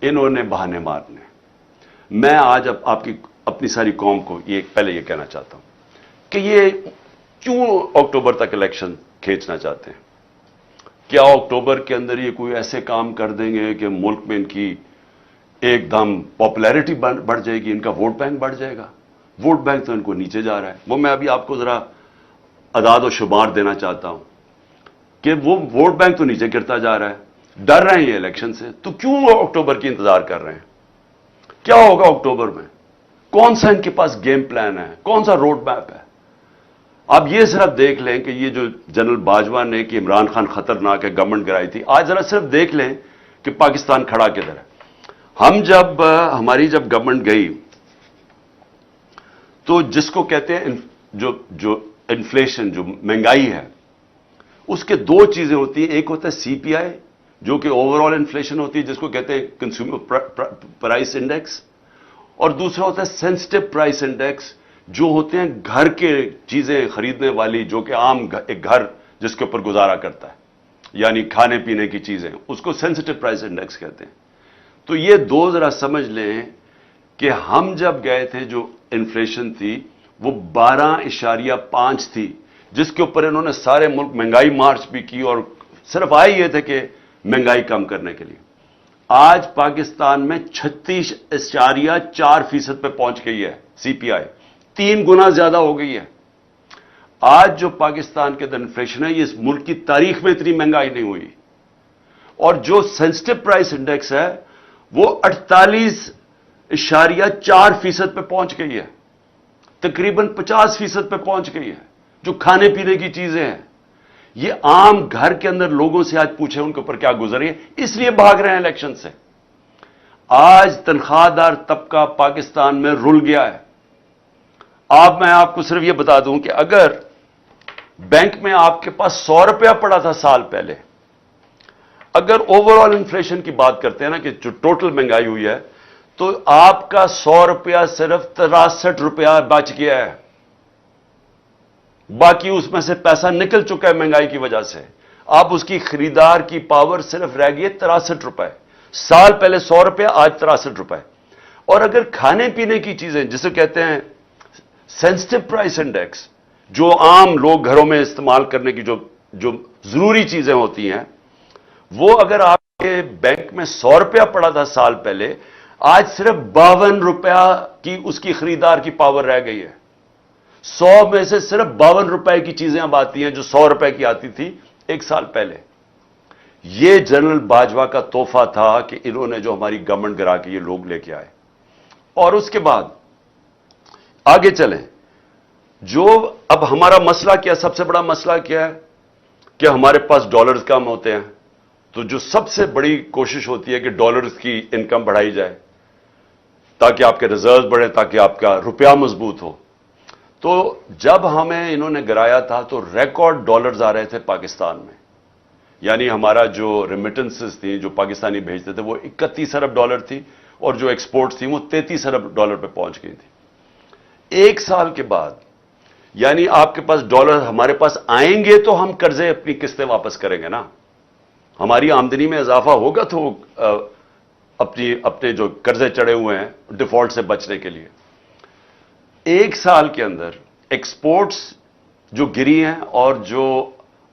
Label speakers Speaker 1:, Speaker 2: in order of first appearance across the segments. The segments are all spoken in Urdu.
Speaker 1: انہوں نے بہانے مارنے. میں آج آپ کی اپنی ساری قوم کو پہلے یہ کہنا چاہتا ہوں کہ یہ کیوں اکتوبر تک الیکشن کھینچنا چاہتے ہیں؟ کیا اکتوبر کے اندر یہ کوئی ایسے کام کر دیں گے کہ ملک میں ان کی ایک دم پاپولیرٹی بڑھ جائے گی، ان کا ووٹ بینک بڑھ جائے گا؟ ووٹ بینک تو ان کو نیچے جا رہا ہے. وہ میں ابھی آپ کو ذرا اعداد و شمار دینا چاہتا ہوں کہ وہ ووٹ بینک تو نیچے گرتا جا رہا ہے. ڈر رہے ہیں یہ الیکشن سے، تو کیوں وہ اکتوبر کی انتظار کر رہے ہیں؟ کیا ہوگا اکتوبر میں؟ کون سا ان کے پاس گیم پلان ہے؟ کون سا روڈ میپ ہے؟ آپ یہ صرف دیکھ لیں کہ یہ جو جنرل باجوہ نے کہ عمران خان خطرناک ہے، گورنمنٹ گرائی تھی، آج ذرا صرف دیکھ لیں کہ پاکستان کھڑا کدھر ہے. ہماری جب گورنمنٹ گئی تو جس کو کہتے ہیں جو انفلیشن، جو مہنگائی ہے، اس کے دو چیزیں ہوتی ہیں. ایک ہوتا ہے سی پی آئی جو کہ اوور آل انفلیشن ہوتی ہے، جس کو کہتے ہیں کنزیومر پرائس انڈیکس، اور دوسرا ہوتا ہے سینسٹیو پرائس انڈیکس جو ہوتے ہیں گھر کے چیزیں خریدنے والی، جو کہ عام ایک گھر جس کے اوپر گزارا کرتا ہے، یعنی کھانے پینے کی چیزیں، اس کو سینسٹیو پرائس انڈیکس کہتے ہیں. تو یہ دو ذرا سمجھ لیں کہ ہم جب گئے تھے جو انفلیشن تھی وہ 12.5 تھی، جس کے اوپر انہوں نے سارے ملک مہنگائی مارچ بھی کی اور صرف آئے یہ تھے کہ مہنگائی کم کرنے کے لیے. آج پاکستان میں 36.4% پہ پہنچ گئی ہے سی پی آئی، 3 گنا زیادہ ہو گئی ہے. آج جو پاکستان کے اندر انفلیشن ہے، یہ اس ملک کی تاریخ میں اتنی مہنگائی نہیں ہوئی. اور جو سینسٹیو پرائس انڈیکس ہے وہ 48.4% پہ پہنچ گئی ہے، تقریباً 50% پہ پہنچ گئی ہے. جو کھانے پینے کی چیزیں ہیں، یہ عام گھر کے اندر لوگوں سے آج پوچھیں ان کے اوپر کیا گزری ہے، اس لیے بھاگ رہے ہیں الیکشن سے. آج تنخواہ دار طبقہ پاکستان میں رل گیا ہے. میں آپ کو صرف یہ بتا دوں کہ اگر بینک میں آپ کے پاس 100 روپیہ پڑا تھا سال پہلے، اگر اوور آل انفلیشن کی بات کرتے ہیں نا کہ جو ٹوٹل مہنگائی ہوئی ہے، تو آپ کا 100 روپیہ صرف 63 روپیہ بچ گیا ہے. باقی اس میں سے پیسہ نکل چکا ہے مہنگائی کی وجہ سے. آپ اس کی خریدار کی پاور صرف رہ گئی ہے 63 روپے. سال پہلے 100 روپیہ، آج 63 روپے. اور اگر کھانے پینے کی چیزیں جسے کہتے ہیں سینسٹیو پرائس انڈیکس، جو عام لوگ گھروں میں استعمال کرنے کی جو ضروری چیزیں ہوتی ہیں، وہ اگر آپ کے بینک میں 100 روپیہ پڑا تھا سال پہلے، آج صرف 52 روپیہ کی اس کی خریدار کی پاور رہ گئی ہے. 100 میں سے صرف 52 روپے کی چیزیں اب آتی ہیں جو 100 روپے کی آتی تھی ایک سال پہلے. یہ جنرل باجوہ کا تحفہ تھا کہ انہوں نے جو ہماری گورنمنٹ گرا کے یہ لوگ لے کے آئے. اور اس کے بعد آگے چلیں. جو اب ہمارا مسئلہ کیا، سب سے بڑا مسئلہ کیا ہے کہ ہمارے پاس ڈالرز کم ہوتے ہیں. تو جو سب سے بڑی کوشش ہوتی ہے کہ ڈالرز کی انکم بڑھائی جائے تاکہ آپ کے ریزرو بڑھیں، تاکہ آپ کا روپیہ مضبوط ہو. تو جب ہمیں انہوں نے گرایا تھا تو ریکارڈ ڈالرز آ رہے تھے پاکستان میں. یعنی ہمارا جو ریمیٹنسز تھیں جو پاکستانی بھیجتے تھے وہ 31 ارب ڈالر تھی، اور جو ایکسپورٹس تھیں وہ 33 ارب ڈالر پہ پہنچ گئی تھی. ایک سال کے بعد یعنی آپ کے پاس ڈالر ہمارے پاس آئیں گے تو ہم قرضے اپنی قسطیں واپس کریں گے نا. ہماری آمدنی میں اضافہ ہوگا تو اپنے جو قرضے چڑھے ہوئے ہیں ڈیفالٹ سے بچنے کے لیے. ایک سال کے اندر ایکسپورٹس جو گری ہیں اور جو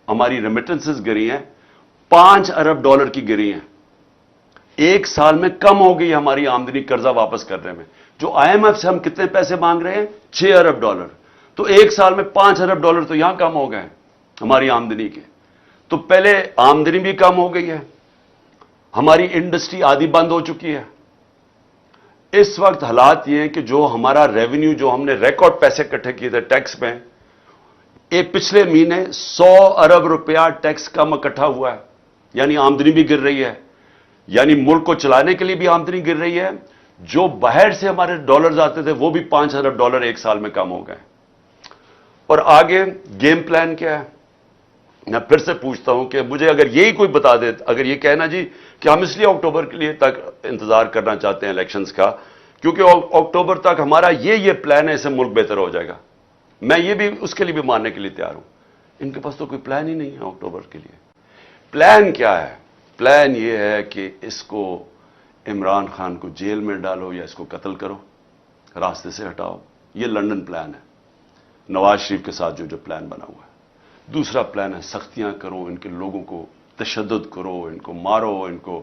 Speaker 1: ہماری ریمیٹنسز گری ہیں 5 ارب ڈالر کی گری ہیں. ایک سال میں کم ہو گئی ہماری آمدنی قرضہ واپس کرنے میں. جو آئی ایم ایف سے ہم کتنے پیسے مانگ رہے ہیں؟ 6 ارب ڈالر. تو ایک سال میں 5 ارب ڈالر تو یہاں کم ہو گئے ہماری آمدنی کے. تو پہلے آمدنی بھی کم ہو گئی ہے، ہماری انڈسٹری آدھی بند ہو چکی ہے. اس وقت حالات یہ ہیں کہ جو ہمارا ریونیو، جو ہم نے ریکارڈ پیسے اکٹھے کیے تھے ٹیکس میں، پچھلے مہینے 100 ارب روپیہ ٹیکس کم اکٹھا ہوا ہے. یعنی آمدنی بھی گر رہی ہے، یعنی ملک کو چلانے کے لیے بھی آمدنی گر رہی ہے. جو باہر سے ہمارے ڈالرز آتے تھے وہ بھی 5 ارب ڈالر ایک سال میں کم ہو گئے. اور آگے گیم پلان کیا ہے؟ میں پھر سے پوچھتا ہوں کہ مجھے اگر یہی کوئی بتا دے، اگر یہ کہنا جی کہ ہم اس لیے اکتوبر کے لیے تک انتظار کرنا چاہتے ہیں الیکشنز کا کیونکہ اکتوبر تک ہمارا یہ پلان ہے، اس سے ملک بہتر ہو جائے گا، میں یہ بھی اس کے لیے بھی ماننے کے لیے تیار ہوں. ان کے پاس تو کوئی پلان ہی نہیں ہے اکتوبر کے لیے. پلان کیا ہے؟ پلان یہ ہے کہ اس کو عمران خان کو جیل میں ڈالو یا اس کو قتل کرو، راستے سے ہٹاؤ۔ یہ لنڈن پلان ہے نواز شریف کے ساتھ جو پلان بنا ہوا ہے۔ دوسرا پلان ہے سختیاں کرو، ان کے لوگوں کو تشدد کرو، ان کو مارو، ان کو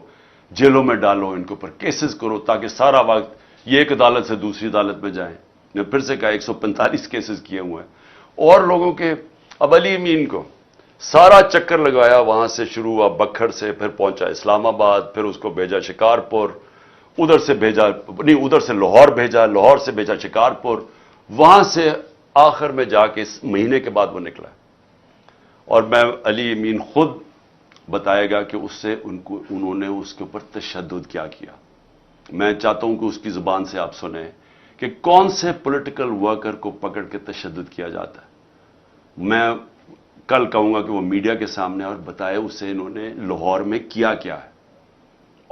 Speaker 1: جیلوں میں ڈالو، ان کے اوپر کیسز کرو تاکہ سارا وقت یہ ایک عدالت سے دوسری عدالت میں جائیں۔ میں پھر سے کہا 145 کیسز کیے ہوئے ہیں اور لوگوں کے۔ اب علی امین کو سارا چکر لگایا، وہاں سے شروع ہوا بکھڑ سے، پھر پہنچا اسلام آباد، پھر اس کو بھیجا شکارپور، ادھر سے بھیجا نہیں ادھر سے لاہور بھیجا، لاہور سے بھیجا شکارپور، وہاں سے آخر میں جا کے اس مہینے کے بعد وہ نکلا۔ اور میں علی امین خود بتائے گا کہ اس سے انہوں نے اس کے اوپر تشدد کیا کیا۔ میں چاہتا ہوں کہ اس کی زبان سے آپ سنیں کہ کون سے پولیٹیکل ورکر کو پکڑ کے تشدد کیا جاتا ہے۔ میں کل کہوں گا کہ وہ میڈیا کے سامنے اور بتائے اسے انہوں نے لاہور میں کیا کیا ہے،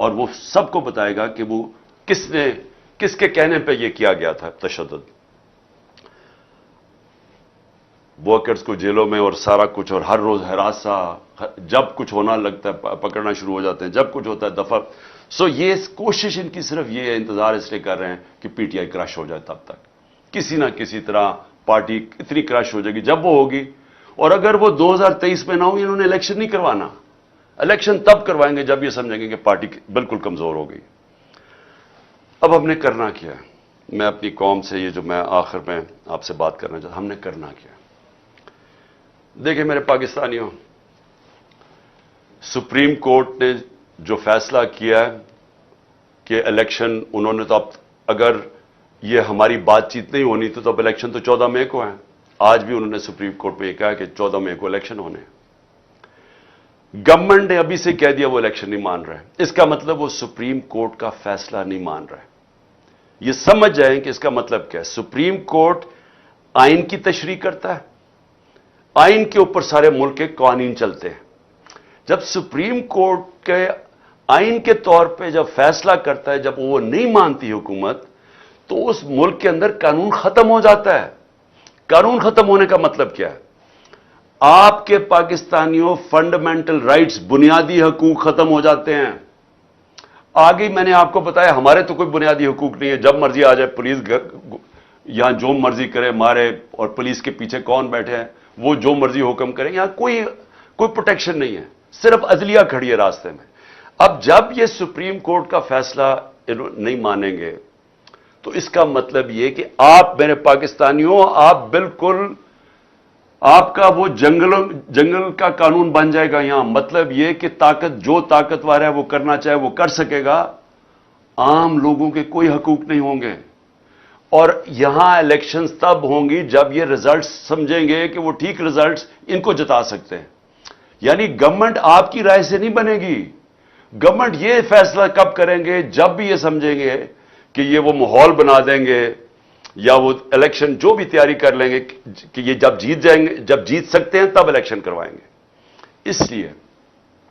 Speaker 1: اور وہ سب کو بتائے گا کہ وہ کس کے کہنے پہ یہ کیا گیا تھا تشدد۔ ورکرز کو جیلوں میں اور سارا کچھ، اور ہر روز ہراساں، جب کچھ ہونا لگتا ہے پکڑنا شروع ہو جاتے ہیں، جب کچھ ہوتا ہے دفعہ۔ یہ کوشش ان کی صرف یہ ہے، انتظار اس لیے کر رہے ہیں کہ پی ٹی آئی کرش ہو جائے، تب تک کسی نہ کسی طرح پارٹی اتنی کرش ہو جائے گی جب وہ ہوگی۔ اور اگر وہ 2023 میں نہ ہوگی، انہوں نے الیکشن نہیں کروانا، الیکشن تب کروائیں گے جب یہ سمجھیں گے کہ پارٹی بالکل کمزور ہو گئی۔ اب ہم نے کرنا کیا ہے؟ میں اپنی قوم سے یہ جو میں آخر میں آپ سے بات کرنا چاہتا ہوں، ہم نے کرنا کیا؟ دیکھیں میرے پاکستانیوں، سپریم کورٹ نے جو فیصلہ کیا ہے کہ الیکشن، انہوں نے تو اب اگر یہ ہماری بات چیت نہیں ہونی تو اب الیکشن تو 14 مئی کو ہے۔ آج بھی انہوں نے سپریم کورٹ میں یہ کہا کہ 14 مئی کو الیکشن ہونے ہیں۔ گورنمنٹ نے ابھی سے کہہ دیا وہ الیکشن نہیں مان رہے، اس کا مطلب وہ سپریم کورٹ کا فیصلہ نہیں مان رہے۔ یہ سمجھ جائیں کہ اس کا مطلب کیا ہے۔ سپریم کورٹ آئین کی تشریح کرتا ہے، آئین کے اوپر سارے ملک کے قوانین چلتے ہیں۔ جب سپریم کورٹ کے آئین کے طور پہ جب فیصلہ کرتا ہے، جب وہ نہیں مانتی حکومت، تو اس ملک کے اندر قانون ختم ہو جاتا ہے۔ قانون ختم ہونے کا مطلب کیا ہے؟ آپ کے پاکستانیوں فنڈامنٹل رائٹس، بنیادی حقوق ختم ہو جاتے ہیں۔ آگے میں نے آپ کو بتایا ہمارے تو کوئی بنیادی حقوق نہیں ہے، جب مرضی آ جائے پولیس یہاں جو مرضی کرے مارے، اور پولیس کے پیچھے کون بیٹھے ہیں وہ جو مرضی حکم کریں، یہاں کوئی پروٹیکشن نہیں ہے، صرف عدلیہ کھڑی ہے راستے میں۔ اب جب یہ سپریم کورٹ کا فیصلہ نہیں مانیں گے تو اس کا مطلب یہ کہ آپ میرے پاکستانیوں، آپ بالکل آپ کا وہ جنگل کا قانون بن جائے گا یہاں۔ مطلب یہ کہ جو طاقتور ہے وہ کرنا چاہے وہ کر سکے گا، عام لوگوں کے کوئی حقوق نہیں ہوں گے۔ اور یہاں الیکشنز تب ہوں گی جب یہ ریزلٹس سمجھیں گے کہ وہ ٹھیک ریزلٹس ان کو جتا سکتے ہیں۔ یعنی گورنمنٹ آپ کی رائے سے نہیں بنے گی، گورنمنٹ یہ فیصلہ کب کریں گے جب بھی یہ سمجھیں گے کہ یہ وہ ماحول بنا دیں گے، یا وہ الیکشن جو بھی تیاری کر لیں گے کہ یہ جب جیت جائیں گے، جب جیت سکتے ہیں تب الیکشن کروائیں گے۔ اس لیے